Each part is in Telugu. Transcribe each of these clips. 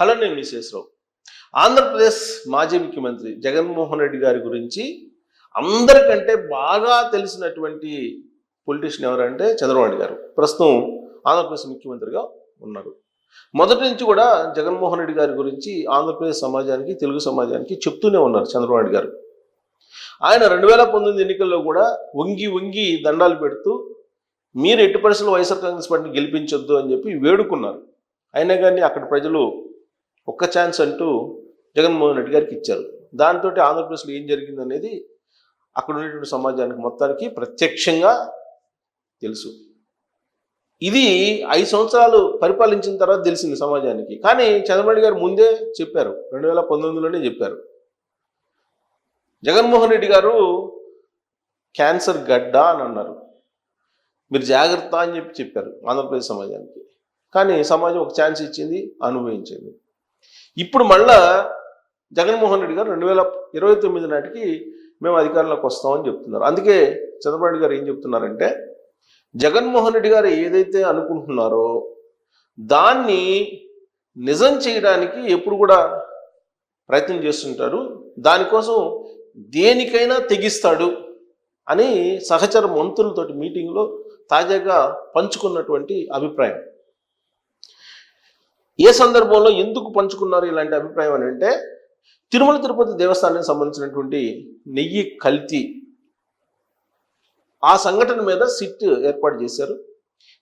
హలో, నేను విశ్వేశ్వరరావు. ఆంధ్రప్రదేశ్ మాజీ ముఖ్యమంత్రి జగన్మోహన్ రెడ్డి గారి గురించి అందరికంటే బాగా తెలిసినటువంటి పొలిటీషియన్ ఎవరంటే చంద్రబాబు నాయుడు గారు. ప్రస్తుతం ఆంధ్రప్రదేశ్ ముఖ్యమంత్రిగా ఉన్నారు. మొదటి నుంచి కూడా జగన్మోహన్ రెడ్డి గారి గురించి ఆంధ్రప్రదేశ్ సమాజానికి, తెలుగు సమాజానికి చెప్తూనే ఉన్నారు చంద్రబాబు నాయుడు గారు. ఆయన 2019 ఎన్నికల్లో కూడా వంగి వంగి దండాలు పెడుతూ మీరు ఎట్టి పరిస్థితుల్లో వైఎస్ఆర్ కాంగ్రెస్ పార్టీని గెలిపించొద్దు అని చెప్పి వేడుకున్నారు. అయినా కానీ అక్కడ ప్రజలు ఒక్క ఛాన్స్ అంటూ జగన్మోహన్ రెడ్డి గారికి ఇచ్చారు. దాంతో ఆంధ్రప్రదేశ్లో ఏం జరిగింది అనేది అక్కడ ఉన్నటువంటి సమాజానికి మొత్తానికి ప్రత్యక్షంగా తెలుసు. ఇది 5 సంవత్సరాలు పరిపాలించిన తర్వాత తెలిసింది సమాజానికి. కానీ చంద్రబాబు నాయుడు గారు ముందే చెప్పారు, 2019లోనే చెప్పారు. జగన్మోహన్ రెడ్డి గారు క్యాన్సర్ గడ్డ అని అన్నారు. మీరు జాగ్రత్త అని చెప్పారు ఆంధ్రప్రదేశ్ సమాజానికి. కానీ సమాజం ఒక ఛాన్స్ ఇచ్చింది, అనుభవించింది. ఇప్పుడు మళ్ళా జగన్మోహన్ రెడ్డి గారు 2029 నాటికి మేము అధికారంలోకి వస్తామని చెప్తున్నారు. అందుకే చంద్రబాబు నాయుడు గారు ఏం చెప్తున్నారంటే, జగన్మోహన్ రెడ్డి గారు ఏదైతే అనుకుంటున్నారో దాన్ని నిజం చేయడానికి ఎప్పుడు కూడా ప్రయత్నం చేస్తుంటారు. దానికోసం దేనికైనా తెగిస్తాడు అని సహచర మంత్రులతోటి మీటింగ్లో తాజాగా పంచుకున్నటువంటి అభిప్రాయం. ఏ సందర్భంలో ఎందుకు పంచుకున్నారు ఇలాంటి అభిప్రాయం అని అంటే, తిరుమల తిరుపతి దేవస్థానానికి సంబంధించినటువంటి నెయ్యి కల్తీ ఆ సంఘటన మీద సిట్ ఏర్పాటు చేశారు.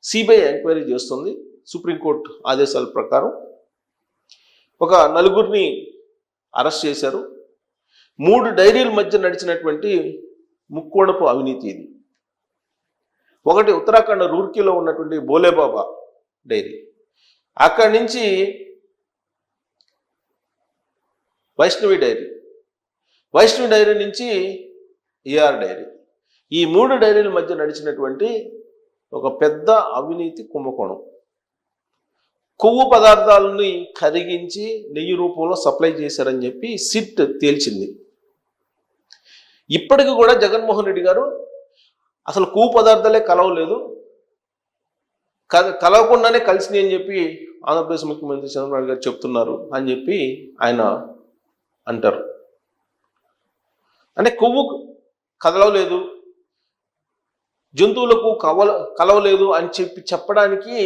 సిబిఐ ఎంక్వైరీ చేస్తుంది. సుప్రీంకోర్టు ఆదేశాల ప్రకారం ఒక 4గురిని అరెస్ట్ చేశారు. 3 డైరీల మధ్య నడిచినటువంటి ముక్కోణపు అవినీతి ఇది. ఒకటి ఉత్తరాఖండ్ రూర్కీలో ఉన్నటువంటి బోలేబాబా డైరీ, అక్కడి నుంచి వైష్ణవి డైరీ నుంచి ఏఆర్ డైరీ, ఈ 3 డైరీల మధ్య నడిచినటువంటి ఒక పెద్ద అవినీతి కుంభకోణం. కొవ్వు పదార్థాలని కరిగించి నెయ్యి రూపంలో సప్లై చేశారని చెప్పి సిట్ తేల్చింది. ఇప్పటికి కూడా జగన్మోహన్ రెడ్డి గారు అసలు కొవ్వు పదార్థాలే కలవలేదు, కలవకుండానే కలిసినాయి అని చెప్పి ఆంధ్రప్రదేశ్ ముఖ్యమంత్రి చంద్రబాబు నాయుడు గారు చెప్తున్నారు అని చెప్పి ఆయన అంటారు. అంటే కొవ్వు కదలవలేదు, జంతువులకు కలవలేదు అని చెప్పడానికి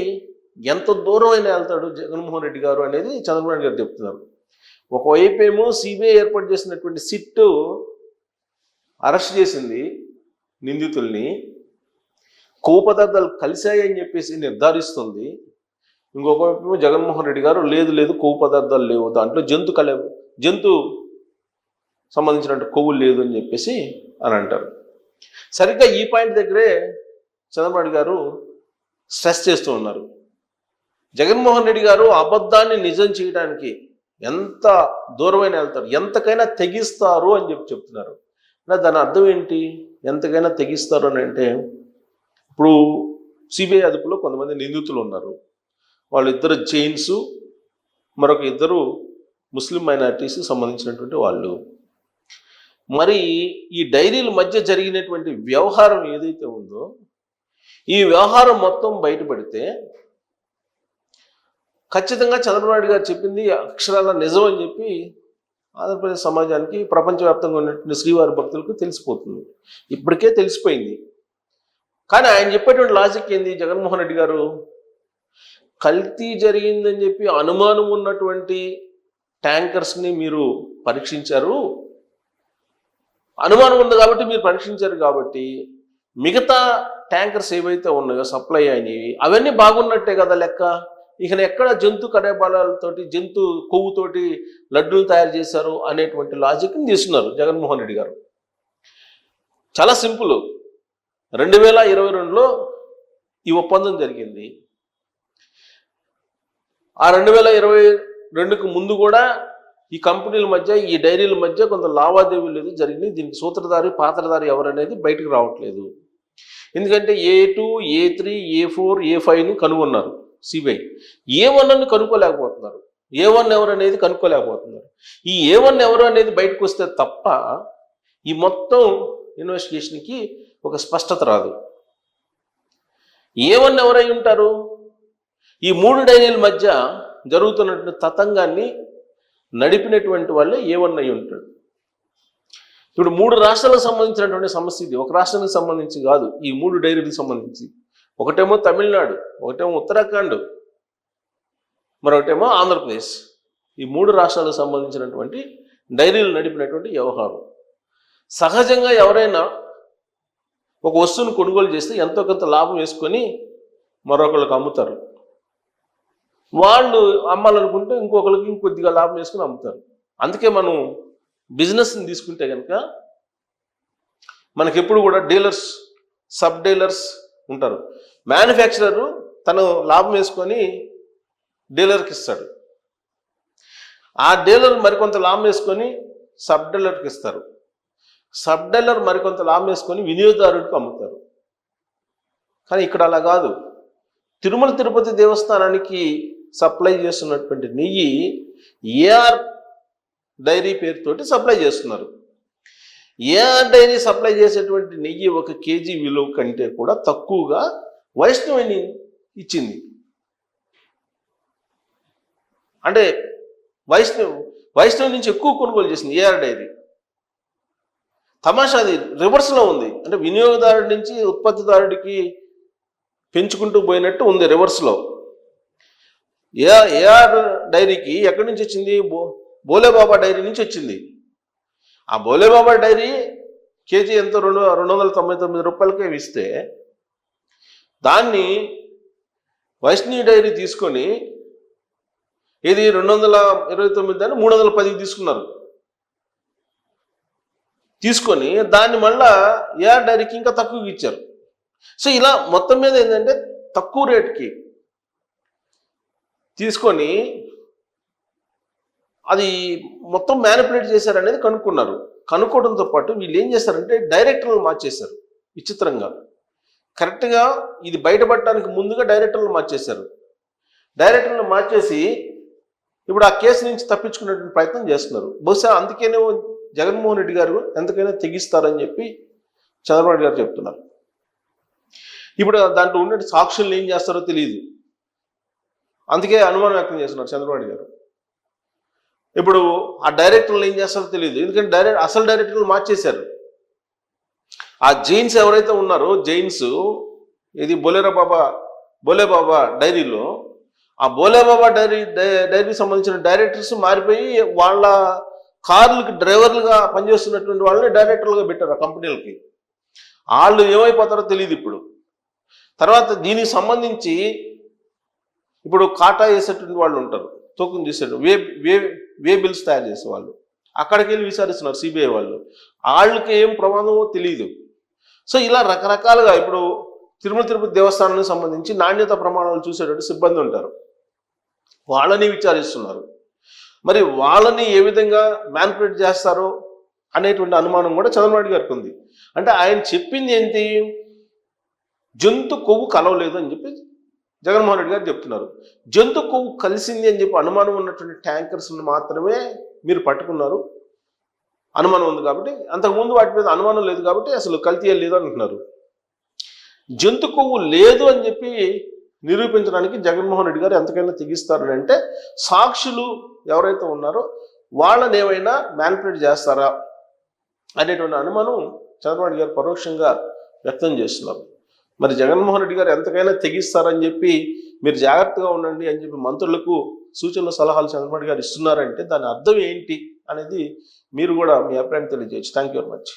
ఎంత దూరం అయినా వెళ్తాడు జగన్మోహన్ రెడ్డి గారు అనేది చంద్రబాబు నాయుడు గారు చెప్తున్నారు. ఒకవైపు ఏమో సిబిఐ ఏర్పాటు చేసినటువంటి సిట్ అరెస్ట్ చేసింది నిందితుల్ని, కొవ్వు పదార్థాలు కలిశాయని చెప్పేసి నిర్ధారిస్తుంది. ఇంకొక వైపు జగన్మోహన్ రెడ్డి గారు లేదు కొవ్వు పదార్థాలు లేవు, దాంట్లో జంతు సంబంధించినట్టు కొవ్వు లేదు అని చెప్పేసి అని అంటారు. సరిగ్గా ఈ పాయింట్ దగ్గరే చంద్రబాబు నాయుడు గారు స్ట్రెస్ చేస్తూ ఉన్నారు. జగన్మోహన్ రెడ్డి గారు అబద్ధాన్ని నిజం చేయడానికి ఎంత దూరమైనా వెళ్తారు, ఎంతకైనా తెగిస్తారు అని చెప్తున్నారు. దాని అర్థం ఏంటి? ఎంతకైనా తెగిస్తారు అని అంటే, ఇప్పుడు సిబిఐ అదుపులో కొంతమంది నిందితులు ఉన్నారు. వాళ్ళిద్దరు జైన్స్, మరొక 2 ముస్లిం మైనారిటీస్కి సంబంధించినటువంటి వాళ్ళు. మరి ఈ డైరీల మధ్య జరిగినటువంటి వ్యవహారం ఏదైతే ఉందో, ఈ వ్యవహారం మొత్తం బయటపడితే ఖచ్చితంగా చంద్రబాబు నాయుడు గారు చెప్పింది అక్షరాల నిజం అని చెప్పి ఆంధ్రప్రదేశ్ సమాజానికి, ప్రపంచవ్యాప్తంగా ఉన్నటువంటి శ్రీవారి భక్తులకు తెలిసిపోతుంది. ఇప్పటికే తెలిసిపోయింది. కానీ ఆయన చెప్పేటువంటి లాజిక్ ఏంది? జగన్మోహన్ రెడ్డి గారు కల్తీ జరిగిందని చెప్పి అనుమానం ఉన్నటువంటి ట్యాంకర్స్ని మీరు పరీక్షించారు, అనుమానం ఉంది కాబట్టి మీరు పరీక్షించారు కాబట్టి మిగతా ట్యాంకర్స్ ఏవైతే ఉన్నాయో సప్లై అయినవి అవన్నీ బాగున్నట్టే కదా లెక్క. ఇక ఎక్కడ జంతు కడేబాలతోటి, జంతు కొవ్వుతోటి లడ్డూలు తయారు చేశారు అనేటువంటి లాజిక్ని తీసుకున్నారు జగన్మోహన్ రెడ్డి గారు. చాలా సింపుల్. 2022లో ఈ ఒప్పందం జరిగింది. ఆ 2022కు ముందు కూడా ఈ కంపెనీల మధ్య, ఈ డైరీల మధ్య కొంత లావాదేవీలు ఏదో జరిగినాయి. దీనికి సూత్రధారి, పాత్రధారి ఎవరనేది బయటకు రావట్లేదు. ఎందుకంటే A2, A3, A4, A5ని కనుగొన్నారు సిబిఐ. A1ని కనుక్కోలేకపోతున్నారు. A1 ఎవరు అనేది కనుక్కోలేకపోతున్నారు. ఈ A1 ఎవరు అనేది బయటకు వస్తే తప్ప ఈ మొత్తం ఇన్వెస్టిగేషన్కి ఒక స్పష్టత రాదు. A1 ఎవరై ఉంటారు? ఈ 3 డైరీల మధ్య జరుగుతున్నటువంటి తతంగాన్ని నడిపినటువంటి వాళ్ళే A1 అయి ఉంటాడు. ఇప్పుడు 3 రాష్ట్రాలకు సంబంధించినటువంటి సమస్య ఇది, ఒక రాష్ట్రానికి సంబంధించి కాదు. ఈ 3 డైరీలకు సంబంధించి ఒకటేమో తమిళనాడు, ఒకటేమో ఉత్తరాఖండ్, మరొకటేమో ఆంధ్రప్రదేశ్. ఈ 3 రాష్ట్రాలకు సంబంధించినటువంటి డైరీలు నడిపినటువంటి వ్యవహారం. సహజంగా ఎవరైనా ఒక వస్తువును కొనుగోలు చేస్తే ఎంతో కొంత లాభం వేసుకొని మరొకళ్ళకి అమ్ముతారు. వాళ్ళు అమ్మాలనుకుంటే ఇంకొకరికి ఇంకొద్దిగా లాభం వేసుకుని అమ్ముతారు. అందుకే మనం బిజినెస్ని తీసుకుంటే కనుక మనకి ఎప్పుడు కూడా డీలర్స్, సబ్ డీలర్స్ ఉంటారు. మ్యానుఫ్యాక్చరరు తను లాభం వేసుకొని డీలర్కి ఇస్తాడు, ఆ డీలర్ మరికొంత లాభం వేసుకొని సబ్ డీలర్కి ఇస్తారు, సబ్ డీలర్ మరికొంత లాభం వేసుకొని వినియోగదారుడికి అమ్ముతారు. కానీ ఇక్కడ అలా కాదు. తిరుమల తిరుపతి దేవస్థానానికి సప్లై చేస్తున్నటువంటి నెయ్యి ఏఆర్ డైరీ పేరుతోటి సప్లై చేస్తున్నారు. ఏఆర్ డైరీ సప్లై చేసేటువంటి నెయ్యి 1 కేజీ విలువ కంటే కూడా తక్కువగా వైష్ణవిని ఇచ్చింది. అంటే వైష్ణవి నుంచి ఎక్కువ కొనుగోలు చేసింది ఏఆర్ డైరీ. తమాషా అది రివర్స్లో ఉంది. అంటే వినియోగదారుడి నుంచి ఉత్పత్తిదారుడికి పెంచుకుంటూ పోయినట్టు ఉంది రివర్స్లో. ఏఆర్ డైరీకి ఎక్కడి నుంచి వచ్చింది? బోలేబాబా డైరీ నుంచి వచ్చింది. ఆ బోలేబాబా డైరీ కేజీ ఎంతో 299 రూపాయలకే ఇస్తే దాన్ని వైష్ణవి డైరీ తీసుకొని ఇది 229 దాన్ని 310కి తీసుకున్నారు. తీసుకొని దాన్ని మళ్ళా ఏఆర్ డైరీకి ఇంకా తక్కువకి ఇచ్చారు. సో ఇలా మొత్తం మీద ఏంటంటే తక్కువ రేట్కి తీసుకొని అది మొత్తం మ్యానిపులేట్ చేశారనేది కనుక్కున్నారు. కనుక్కోవడంతో పాటు వీళ్ళు ఏం చేశారంటే డైరెక్టర్లు మార్చేశారు విచిత్రంగా. కరెక్ట్గా ఇది బయటపడటానికి ముందుగా డైరెక్టర్లు మార్చేశారు. డైరెక్టర్లు మార్చేసి ఇప్పుడు ఆ కేసు నుంచి తప్పించుకునేటువంటి ప్రయత్నం చేస్తున్నారు. బహుశా అందుకేనే జగన్మోహన్ రెడ్డి గారు ఎంతకైనా తెగిస్తారని చెప్పి చంద్రబాబు గారు చెప్తున్నారు. ఇప్పుడు దాంట్లో ఉండే సాక్షులు ఏం చేస్తారో తెలియదు, అందుకే అనుమానం వ్యక్తం చేస్తున్నారు చంద్రబాబు గారు. ఇప్పుడు ఆ డైరెక్టర్లు ఏం చేస్తారో తెలియదు, ఎందుకంటే అసలు డైరెక్టర్లు మార్చేశారు. ఆ జైన్స్ ఎవరైతే ఉన్నారో జైన్స్ ఇది బోలేబాబా డైరీలో ఆ బోలేబాబా డైరీకి సంబంధించిన డైరెక్టర్స్ మారిపోయి వాళ్ళ కార్లకి డ్రైవర్లుగా పనిచేస్తున్నటువంటి వాళ్ళని డైరెక్టర్లుగా పెట్టారు ఆ కంపెనీలకి. వాళ్ళు ఏమైపోతారో తెలియదు ఇప్పుడు. తర్వాత దీనికి సంబంధించి ఇప్పుడు కాటా వేసేటువంటి వాళ్ళు ఉంటారు, టోకెన్ తీసేటు వే బిల్స్ తయారు చేసే వాళ్ళు, అక్కడికి వెళ్ళి విచారిస్తున్నారు సిబిఐ వాళ్ళు. వాళ్ళకి ఏం ప్రమాదమో తెలియదు. సో ఇలా రకరకాలుగా ఇప్పుడు తిరుమల తిరుపతి దేవస్థానానికి సంబంధించి నాణ్యత ప్రమాణాలు చూసేటువంటి సిబ్బంది ఉంటారు, వాళ్ళని విచారిస్తున్నారు. మరి వాళ్ళని ఏ విధంగా మ్యానిపులేట్ చేస్తారో అనేటువంటి అనుమానం కూడా చంద్రబాబు గారికి ఉంది. అంటే ఆయన చెప్పింది ఏంటి? జంతు కొవ్వు కలవలేదు అని చెప్పి జగన్మోహన్ రెడ్డి గారు చెప్తున్నారు. జంతు కొవ్వు కలిసింది అని చెప్పి అనుమానం ఉన్నటువంటి ట్యాంకర్స్ని మాత్రమే మీరు పట్టుకున్నారు, అనుమానం ఉంది కాబట్టి. అంతకుముందు వాటి మీద అనుమానం లేదు కాబట్టి అసలు కల్తీ లేదు అంటున్నారు. జంతు కొవ్వు లేదు అని చెప్పి నిరూపించడానికి జగన్మోహన్ రెడ్డి గారు ఎంతకైనా తెగిస్తారని అంటే సాక్షులు ఎవరైతే ఉన్నారో వాళ్ళని ఏమైనా మ్యానిపులేట్ చేస్తారా అనేటువంటి అనుమానం చంద్రబాబు గారు పరోక్షంగా వ్యక్తం చేస్తున్నారు. మరి జగన్మోహన్ రెడ్డి గారు ఎంతకైనా తెగిస్తారని చెప్పి మీరు జాగ్రత్తగా ఉండండి అని చెప్పి మంత్రులకు సూచనలు సలహాలు చంద్రబాబు గారు ఇస్తున్నారంటే దాని అర్థం ఏంటి అనేది మీరు కూడా మీ అభిప్రాయం తెలియజేయచ్చు. Thank you very much.